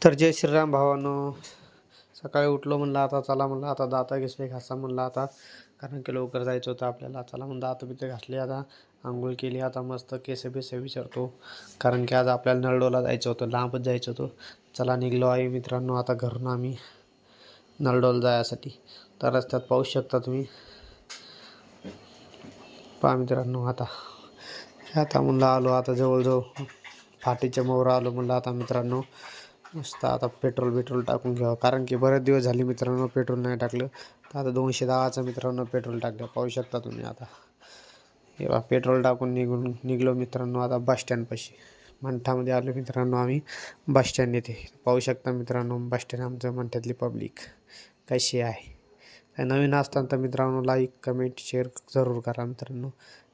तर जय श्रीराम भावांनो. सकाळी उठलो म्हणलं आता चला म्हणलं आता दाता घासले घासा म्हणलं आता, कारण की लवकर जायचं होतं आपल्याला. चला म्हणलं दात बिते घासले, आता आंघोळ केली, आता मस्त केस बिस विचारतो, कारण की आज आपल्याला नळडोला जायचं होतं, लांबच जायचं होतं. चला निघलो आहे मित्रांनो आता घरून आम्ही नळडोल जायसाठी. तर रस्त्यात पाहू शकता तुम्ही, पहा मित्रांनो. आता आता म्हणलं आलो, आता जवळजवळ फाटीच्या मोहर आलो म्हणलं आता मित्रांनो. मस्त आता पेट्रोल टाकून घ्यावं, कारण की बरेच दिवस झाले मित्रांनो पेट्रोल नाही टाकलं. तर आता 210चं मित्रांनो पेट्रोल टाकलं, पाहू शकता तुम्ही. आता हे बा पेट्रोल टाकून निघलो मित्रांनो आता बस स्टँडपाशी. मंठामध्ये आलो मित्रांनो आम्ही बस स्टँड येथे. पाहू शकता मित्रांनो बस स्टँड आमचं मंठ्यातली पब्लिक कशी आहे. नवीन असताना तर मित्रांनो लाईक कमेंट शेअर जरूर करा मित्रांनो.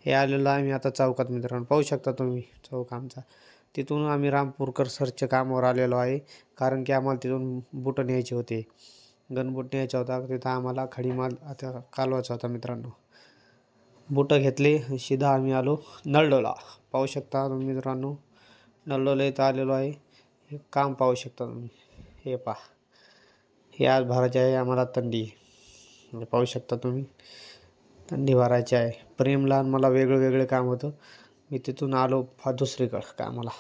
हे आलेलं आम्ही आता चौकात मित्रांनो, पाहू शकता तुम्ही चौक आमचा. तिथून आम्ही रामपूरकर सरच्या कामावर आलेलो आहे, कारण की आम्हाला तिथून बुटं न्यायचे होते, गनबूट न्यायचा होता. तिथं आम्हाला खडीमाल आता कालवायचा होता मित्रांनो. बुटं घेतले, सीधा आम्ही आलो नळडोला. पाहू शकता तुम्ही मित्रांनो, नळडोला इथं आलेलो आहे. हे काम पाहू शकता तुम्ही. हे पहा, हे आज भरायचे आहे आम्हाला थंडी. पाहू शकता तुम्ही, थंडी भरायची आहे. प्रेमला मला वेगळं काम होतं, मी तिथून आलो दुसरीकडं कामाला.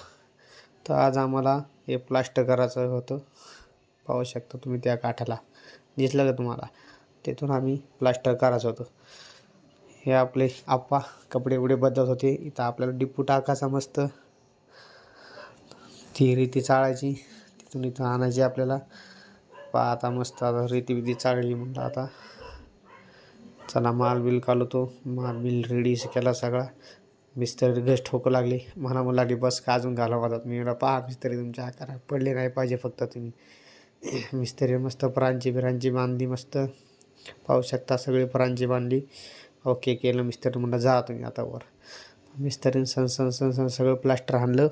तर आज आम्हाला हे प्लास्टर करायचं होतं. पाहू शकता तुम्ही त्या काठाला, दिसलं का तुम्हाला? तिथून आम्ही प्लास्टर करायचं होतं. हे आपले आप्पा कपडे बदलत होते. इथं आपल्याला डिप्पू टाकायचा मस्त, ती रीती चाळायची, तिथून इथं आणायची आपल्याला. पहा आता मस्त आता रीती चाळली म्हणलं आता चला माल बिल काढतो. माल बिल रेडी केला सगळा. मिस्त्री गश ठोकू लागली, म्हणू लागली बस का अजून घालावा जात. मी पहा मिस्त्री तुमच्या आकारात पडले नाही पाहिजे फक्त तुम्ही. मिस्त्री मस्त बिरांची बांधली मस्त, पाहू शकता सगळी परांची बांधली. ओके केलं मिस्त्री, म्हणलं जा तुम्ही आता वर. मिस्त्रीने सन सगळं प्लास्टर आणलं.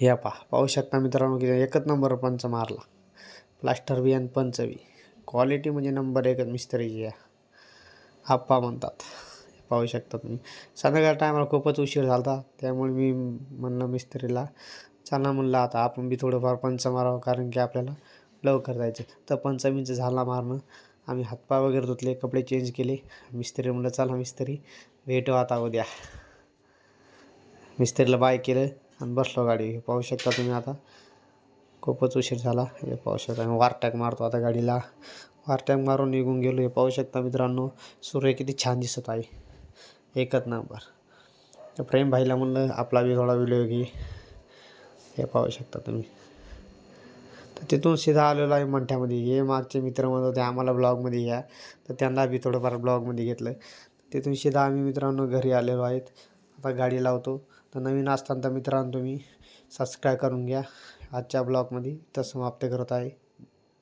या पाहू शकता मित्रांनो की एकच नंबर पंच मारला. प्लास्टर बी आणि पंच बी क्वालिटी म्हणजे नंबर एकच मिस्त्रीची आहे, आप्पा म्हणतात. पाहू शकता तुम्ही. संध्याकाळ टायमाला खूपच उशीर झाला, त्यामुळे मी म्हणलं मिस्त्रीला चला म्हणलं आता आपण बी थोडंफार पंच मारावं, कारण की आपल्याला लवकर जायचं. तर पंचमीचं झाला मारणं. आम्ही हातपाय वगैरे धुतले, कपडे चेंज केले. मिस्त्री म्हणलं चला मिस्त्री भेटू आता उद्या. मिस्त्रीला बाय केलं आणि बसलो गाडी. पाहू शकता तुम्ही आता खूपच उशीर झाला. हे पाहू शकता वारटॅक मारतो आता गाडीला. वारटॅक मारून निघून गेलो. हे पाहू शकता मित्रांनो, सूर्य किती छान दिसत आहे, एकच नंबर. तर प्रेम भाईला म्हणलं आपला बी थोडा व्हिडिओ घे. हे पाहू शकता तुम्ही. तर तिथून सीधा आलेलो आहे मंठ्यामध्ये. हे मागचे मित्र म्हणत होते आम्हाला ब्लॉगमध्ये घ्या, तर त्यांना बी थोडंफार ब्लॉगमध्ये घेतलं. तिथून सीधा आम्ही मित्रांनो घरी आलेलो आहेत. आता गाडी लावतो. तर नवीन असताना तर मित्रांनो तुम्ही सबस्क्राईब करून घ्या. आजच्या ब्लॉगमध्ये तर समाप्त करत आहे.